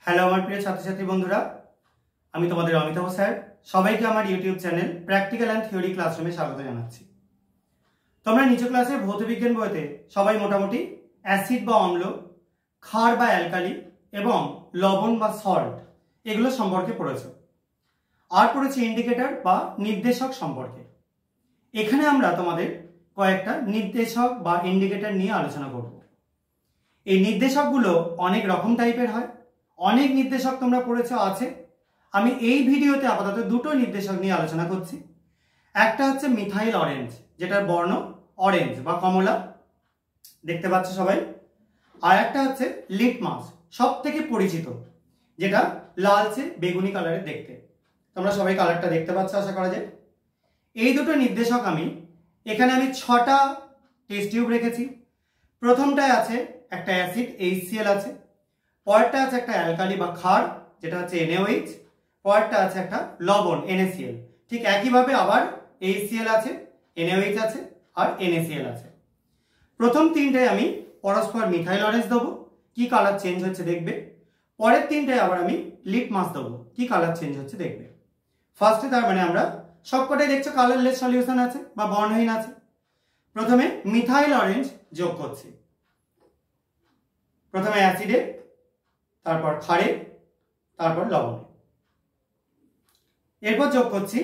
Hello আমার প্রিয় ছাত্রছাত্রী বন্ধুরা, আমি তোমাদের অমিতাভ স্যার। সবাইকে আমার YouTube channel practical and theory ক্লাসরুমে স্বাগত জানাচ্ছি। তোমরা নিচু ক্লাসে ভৌতবিজ্ঞান বইতে সবাই মোটামুটি অ্যাসিড বা অম্ল, ক্ষার বা অ্যালকালি এবং লবণ বা সল্ট এগুলো সম্পর্কে পড়েছো। আর পড়েছি ইন্ডিকেটর বা নির্দেশক সম্পর্কে। এখানে আমরা তোমাদের কয়েকটা নির্দেশক বা ইন্ডিকেটর নিয়ে আলোচনা করব। এই নির্দেশকগুলো অনেক রকম টাইপের হয়, অনেক নির্দেশক তোমরা পড়েছো আছে। আমি এই ভিডিওতে আপাতত দুটো নির্দেশক নিয়ে আলোচনা করছি। একটা হচ্ছে মিথাইল অরেঞ্জ, যেটার বর্ণ অরেঞ্জ বা কমলা, দেখতে পাচ্ছ সবাই। আর একটা হচ্ছে লিটমাস, সব থেকে পরিচিত, যেটা লালচে বেগুনি কালারের দেখতে। তোমরা সবাই কালারটা দেখতে পাচ্ছ আশা করা যায়। এই দুটো নির্দেশক এখানে আমি 6টা টেস্ট টিউব রেখেছি। প্রথমটায় আছে একটা অ্যাসিড HCl আছে, পরেরটা আছে একটা অ্যালকালি বা ক্ষার যেটা হচ্ছে NaOH, পরেরটা আছে একটা লবণ NaCl। ঠিক একইভাবে আবার HCl আছে, NaOH আছে আর NaCl আছে। প্রথম তিনটায় আমি পরস্পর মিথাইল অরেঞ্জ দেবো, কি কালার চেঞ্জ হচ্ছে দেখবে। পরের তিনটায় আবার আমি লিটমাস দেবো, কি কালার চেঞ্জ হচ্ছে দেখবে। ফার্স্টে তার মানে আমরা সবকটাই দেখছো কালারলেস সলিউশন আছে বা বর্ণহীন আছে। প্রথমে মিথাইল অরেঞ্জ যোগ করছি, প্রথমে অ্যাসিডে, তারপর ক্ষারে, তারপর লবণে। এরপর যোগ করছি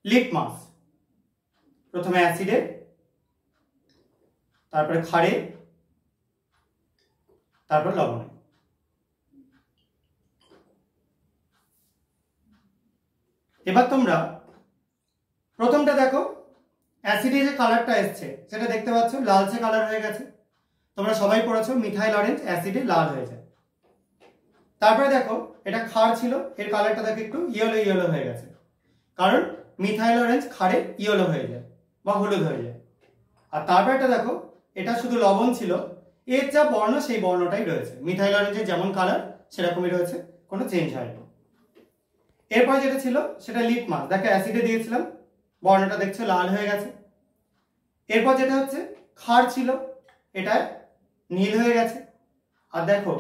লিটমাস, প্রথমে অ্যাসিডে, তারপরে ক্ষারে, তারপর লবণে। এবার তোমরা প্রথমটা দেখো, অ্যাসিডে যে কালারটা এসছে সেটা দেখতে পাচ্ছ লালচে কালার হয়ে গেছে। তোমরা সবাই পড়েছো মিথাইল অরেঞ্জ অ্যাসিডে লাল হয়ে যায়। তারপরে দেখো এটা ক্ষার ছিল, এর কালারটা দেখো একটু ইয়েলো ইয়েলো হয়ে গেছে, কারণ মিথাইল অরেঞ্জ ক্ষারে ইয়েলো হয়ে যায় বা হলুদ হয়ে যায়। আর তারপর এটা দেখো, এটা শুধু লবণ ছিল, এর যা বর্ণ সেই বর্ণটাই রয়েছে, মিথাইল অরেঞ্জের যেমন কালার সেরকমই রয়েছে, কোনো চেঞ্জ হয়নি। এরপর যেটা ছিল সেটা লিটমাস, দেখো অ্যাসিডে দিয়েছিলাম, বর্ণটা দেখছো লাল হয়ে গেছে। এরপর যেটা হচ্ছে ক্ষার ছিল, এটা নীল হয়ে গেছে। আর দেখো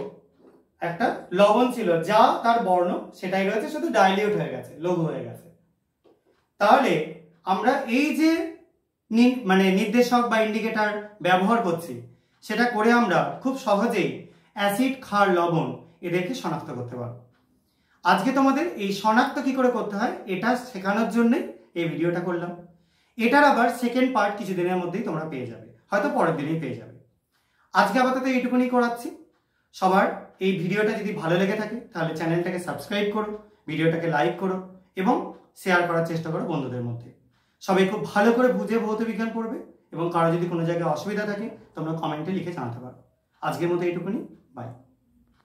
একটা লবণ ছিল, যা তার বর্ণ সেটাই রয়েছে, শুধু ডাইলিউট হয়ে গেছে, লঘু হয়ে গেছে। তাহলে আমরা এই যে নির্দেশক বা ইন্ডিকেটর ব্যবহার করছি, সেটা করে আমরা খুব সহজেই অ্যাসিড, ক্ষার, লবণ এদেরকে শনাক্ত করতে পারবো। আজকে তোমাদের এই শনাক্ত কি করে করতে হয় এটা শেখানোর জন্যই এই ভিডিওটা করলাম। এটার আবার সেকেন্ড পার্ট কিছুদিনের মধ্যেই তোমরা পেয়ে যাবে, হয়তো পরের দিনেই পেয়ে যাবে। আজকে আপাতত এইটুকুনি করাচ্ছি। সবার এই ভিডিওটা যদি ভালো লেগে থাকে তাহলে চ্যানেলটাকে সাবস্ক্রাইব করো, ভিডিওটাকে লাইক করো এবং শেয়ার করার চেষ্টা করো বন্ধুদের মধ্যে। সবাই খুব ভালো করে বুঝে ভৌতবিজ্ঞান পড়বে এবং কারো যদি কোনো জায়গায় অসুবিধা থাকে তোমরা কমেন্টে লিখে জানাতে পারো। আজকের মতো এইটুকুনি, বাই।